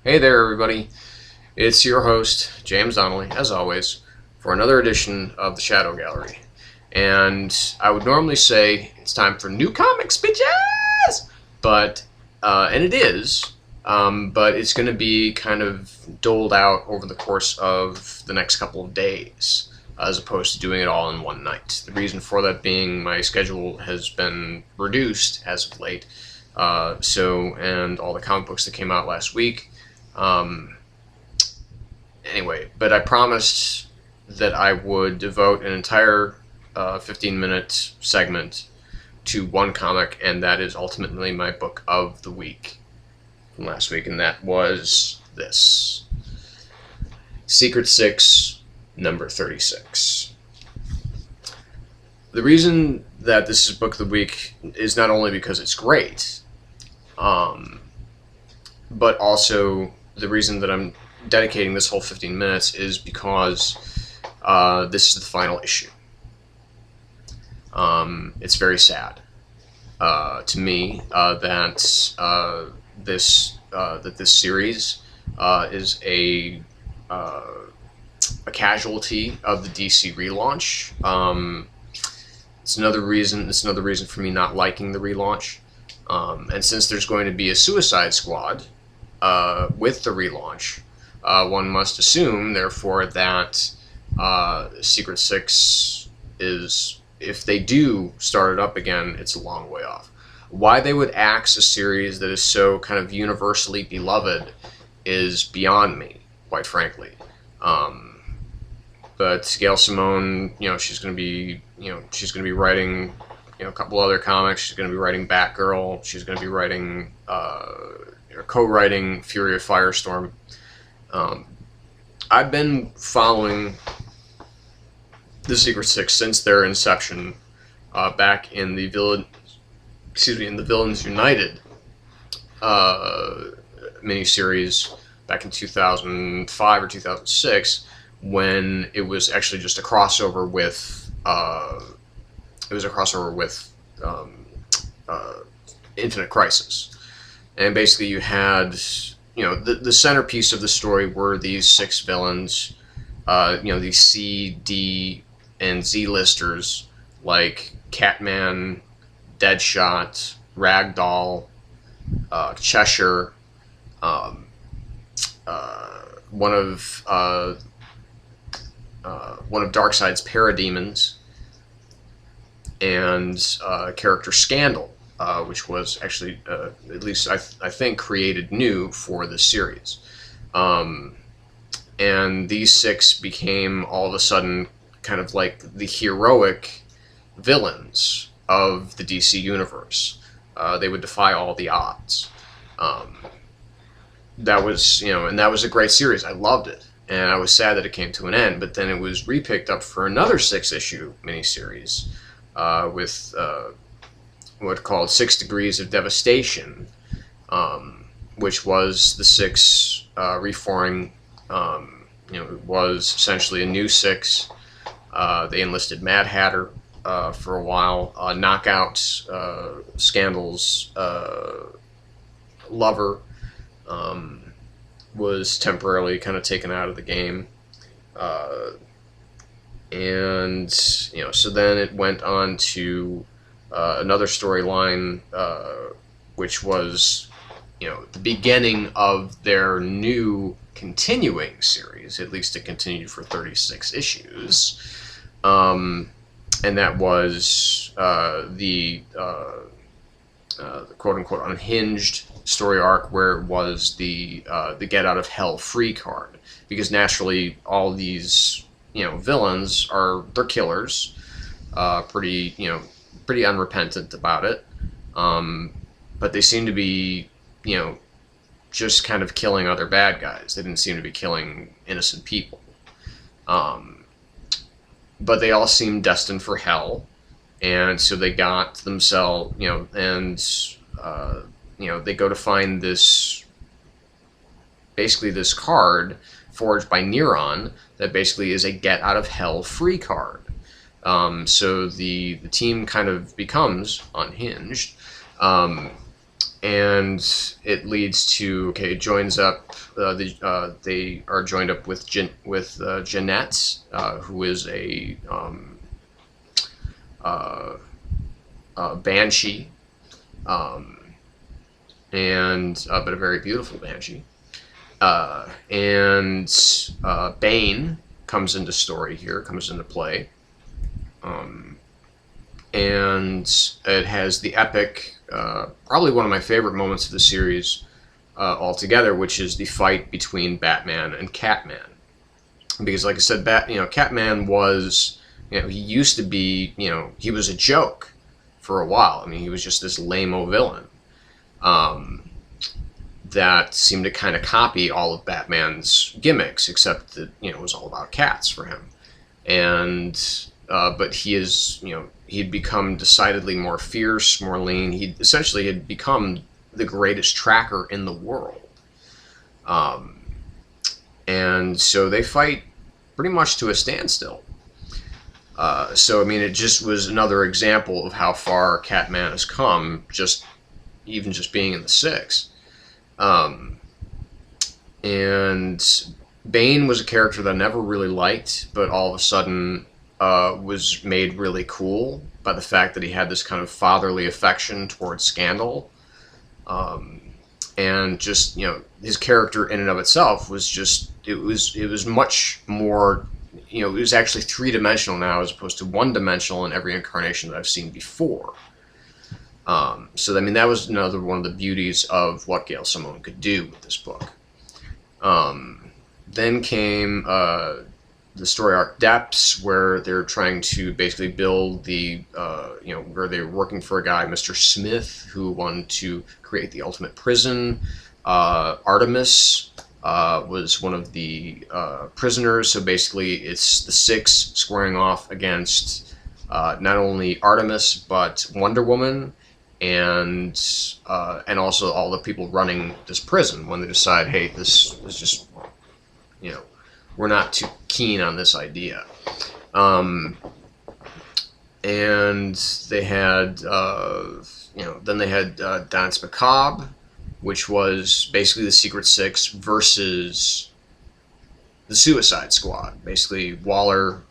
Hey there, everybody. It's your host, James Donnelly, as always, for another edition of the Shadow Gallery. And I would normally say it's time for new comics, bitches! And it is, but it's going to be kind of doled out over the course of the next couple of days, as opposed to doing it all in one night. The reason for that being my schedule has been reduced as of late, and all the comic books that came out last week. Anyway, but I promised that I would devote an entire 15-minute segment to one comic, and that is ultimately my book of the week from last week, and that was this. Secret Six, number 36. The reason that this is book of the week is not only because it's great, but also the reason that I'm dedicating this whole 15 minutes is because this is the final issue. It's very sad to me that this series is a casualty of the DC relaunch. It's another reason for me not liking the relaunch. And since there's going to be a Suicide Squad with the relaunch, one must assume, therefore, that Secret Six is, if they do start it up again, it's a long way off. Why they would axe a series that is so kind of universally beloved is beyond me, quite frankly. But Gail Simone, she's going to be writing, a couple other comics. She's going to be writing Batgirl. She's going to be writing, co-writing Fury of Firestorm. I've been following the Secret Six since their inception, back in the Villains United miniseries back in 2005 or 2006, when it was actually just a crossover with Infinite Crisis, and basically you had, the centerpiece of the story were these six villains, these C, D, and Z listers like Catman, Deadshot, Ragdoll, Cheshire, one of Darkseid's parademons, and character Scandal, which was actually, at least I think, created new for this series. And these six became all of a sudden kind of like the heroic villains of the DC universe. They would defy all the odds. That was a great series. I loved it. And I was sad that it came to an end, but then it was repicked up for another 6-issue miniseries with what called 6 Degrees of Devastation, which was the six reforming. It was essentially a new six. They enlisted Mad Hatter for a while. Knockout, Scandal's lover, was temporarily kind of taken out of the game. So then it went on to another storyline, which was, the beginning of their new continuing series. At least it continued for 36 issues. And that was the quote-unquote unhinged story arc, where it was the Get Out of Hell free card. Because naturally, all these, villains they're killers, pretty unrepentant about it. But they seem to be, just kind of killing other bad guys. They didn't seem to be killing innocent people. But they all seem destined for hell, and so they got themselves, they go to find this card forged by Neuron that basically is a Get Out of Hell free card. So the team kind of becomes unhinged, and it leads to, okay, it joins up. They are joined up with Jeanette, who is a banshee, and but a very beautiful banshee. And Bane comes into story here, comes into play. And it has the epic, probably one of my favorite moments of the series altogether, which is the fight between Batman and Catman. Because, like I said, Catman was, he used to be, he was a joke for a while. I mean, he was just this lame-o villain that seemed to kind of copy all of Batman's gimmicks, except that, it was all about cats for him. And but he is, he'd become decidedly more fierce, more lean. He essentially had become the greatest tracker in the world. And so they fight pretty much to a standstill. So, I mean, it just was another example of how far Catman has come, even just being in the 6. And Bane was a character that I never really liked, but all of a sudden was made really cool by the fact that he had this kind of fatherly affection towards Scandal. And just, his character in and of itself was just, it was much more, it was actually 3-dimensional now as opposed to 1-dimensional in every incarnation that I've seen before. So, I mean, that was another one of the beauties of what Gail Simone could do with this book. Then came the story arc Depths, where they're trying to basically build the, where they're working for a guy, Mr. Smith, who wanted to create the ultimate prison. Artemis was one of the prisoners, so basically it's the 6 squaring off against not only Artemis, but Wonder Woman, and also all the people running this prison when they decide, hey, this is just, we're not too keen on this idea. And they had, then they had Danse Macabre, which was basically the Secret 6 versus the Suicide Squad. Basically, Waller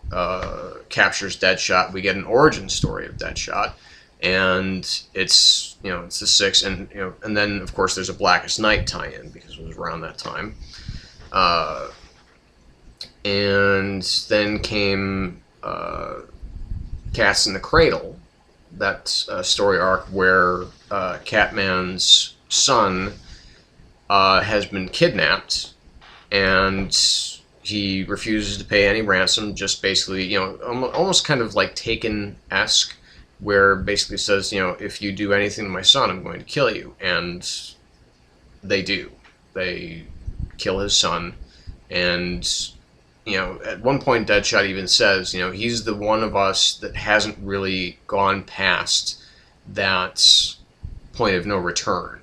captures Deadshot. We get an origin story of Deadshot. And it's, it's the 6, and and then of course there's a Blackest Night tie-in because it was around that time. And then came Cats in the Cradle, that story arc where Catman's son has been kidnapped, and he refuses to pay any ransom. Just basically, almost kind of like Taken-esque, where basically says, if you do anything to my son, I'm going to kill you. And they do. They kill his son. And, at one point Deadshot even says, he's the one of us that hasn't really gone past that point of no return.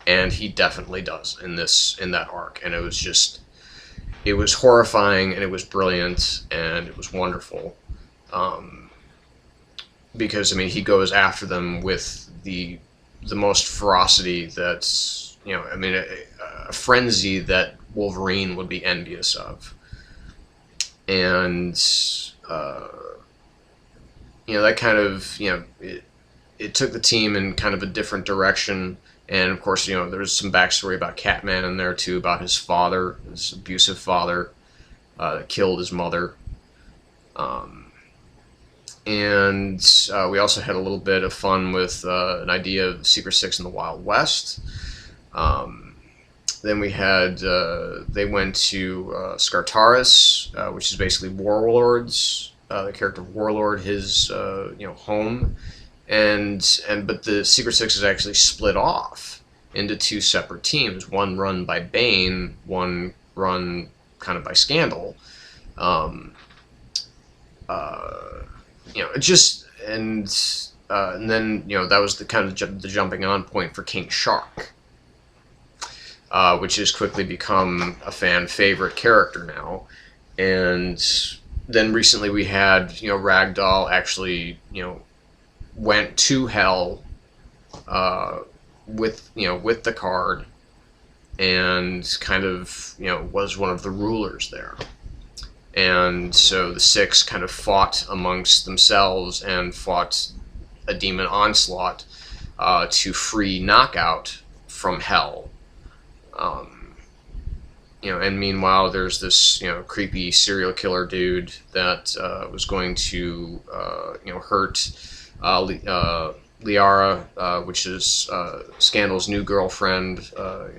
And he definitely does in that arc. And it was horrifying, and it was brilliant, and it was wonderful. Because, I mean, he goes after them with the most ferocity that's, a frenzy that Wolverine would be envious of. And, that kind of, it took the team in kind of a different direction. And, of course, there was some backstory about Catman in there, too, about his father, his abusive father that killed his mother. And we also had a little bit of fun with an idea of Secret 6 in the Wild West. Then we had, they went to Skartaris, which is basically Warlord's, the character of Warlord, his, home. But the Secret 6 is actually split off into 2 separate teams, one run by Bane, one run kind of by Scandal. And then, that was the kind of the jumping on point for King Shark, which has quickly become a fan favorite character now. And then recently we had, Ragdoll actually, went to Hell with with the card, and kind of was one of the rulers there. And so the Six kind of fought amongst themselves and fought a demon onslaught to free Knockout from hell. And meanwhile, there's this creepy serial killer dude that was going to hurt Liara, which is Scandal's new girlfriend.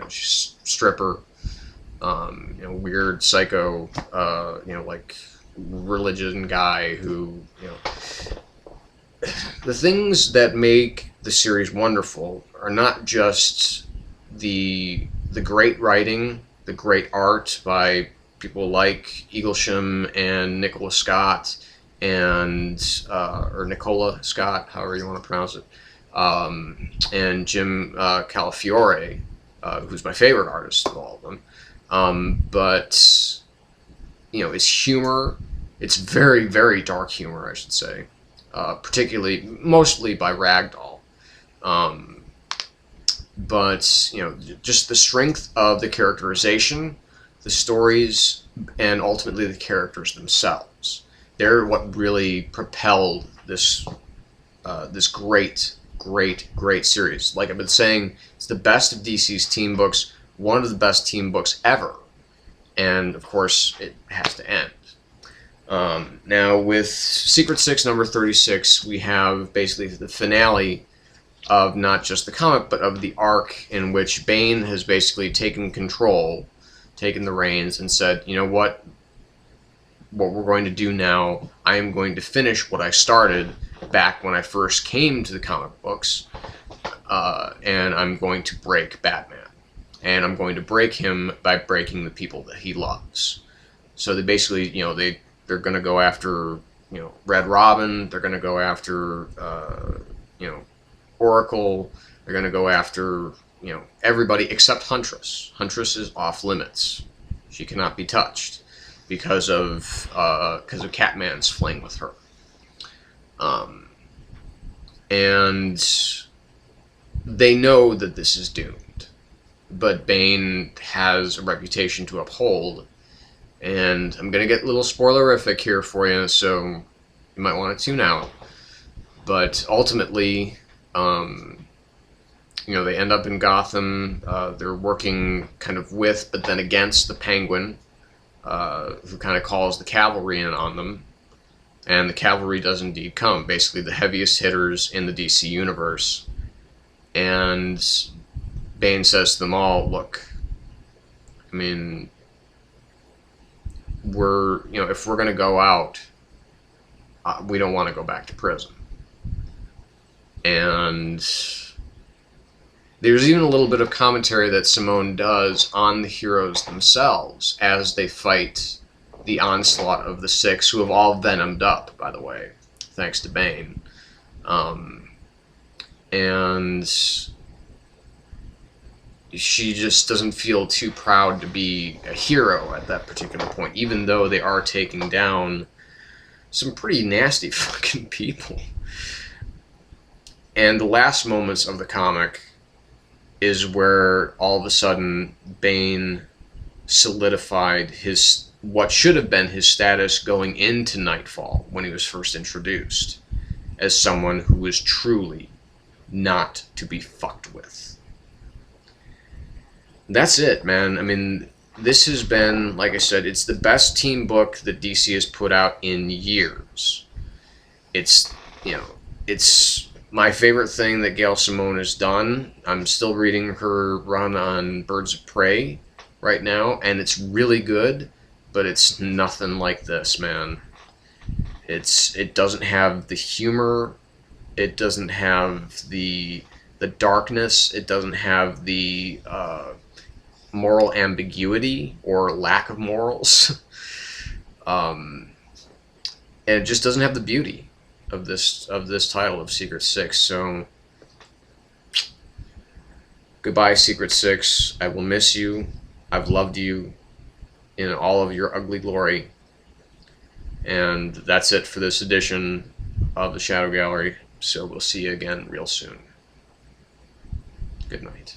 She's a stripper. Weird psycho, like religion guy who, the things that make the series wonderful are not just the great writing, the great art by people like Eaglesham and Nicola Scott or Nicola Scott, however you want to pronounce it, and Jim Calafiore, who's my favorite artist of all of them. But it's humor. It's very, very dark humor, I should say, mostly by Ragdoll. But just the strength of the characterization, the stories, and ultimately the characters themselves. They're what really propelled this great series. Like I've been saying, it's the best of DC's team books, one of the best team books ever, and of course it has to end. Now with Secret Six number 36, we have basically the finale of not just the comic, but of the arc in which Bane has basically taken the reins, and said, you know what we're going to do now, I am going to finish what I started back when I first came to the comic books, and I'm going to break Batman. And I'm going to break him by breaking the people that he loves. So they basically, they're going to go after, Red Robin, they're going to go after, Oracle, they're going to go after, everybody except Huntress. Huntress is off limits. She cannot be touched because of Catman's fling with her. And they know that this is doomed. But Bane has a reputation to uphold, and I'm going to get a little spoilerific here for you, so you might want to tune out. But ultimately, they end up in Gotham. They're working kind of with, but then against the Penguin, who kind of calls the cavalry in on them. And the cavalry does indeed come, basically the heaviest hitters in the DC universe. And Bane says to them all, look, I mean, if we're going to go out, we don't want to go back to prison. And there's even a little bit of commentary that Simone does on the heroes themselves as they fight the onslaught of the Six, who have all venomed up, by the way, thanks to Bane. And she just doesn't feel too proud to be a hero at that particular point, even though they are taking down some pretty nasty fucking people. And the last moments of the comic is where all of a sudden Bane solidified what should have been his status going into Nightfall when he was first introduced, as someone who was truly not to be fucked with. That's it, man. I mean, this has been, like I said, it's the best team book that DC has put out in years. It's my favorite thing that Gail Simone has done. I'm still reading her run on Birds of Prey right now, and it's really good, but it's nothing like this, man. It doesn't have the humor, it doesn't have the darkness, it doesn't have the moral ambiguity or lack of morals, and it just doesn't have the beauty of this title of Secret Six. So goodbye, Secret Six. I will miss you. I've loved you in all of your ugly glory. And that's it for this edition of the Shadow Gallery. So we'll see you again real soon. Good night.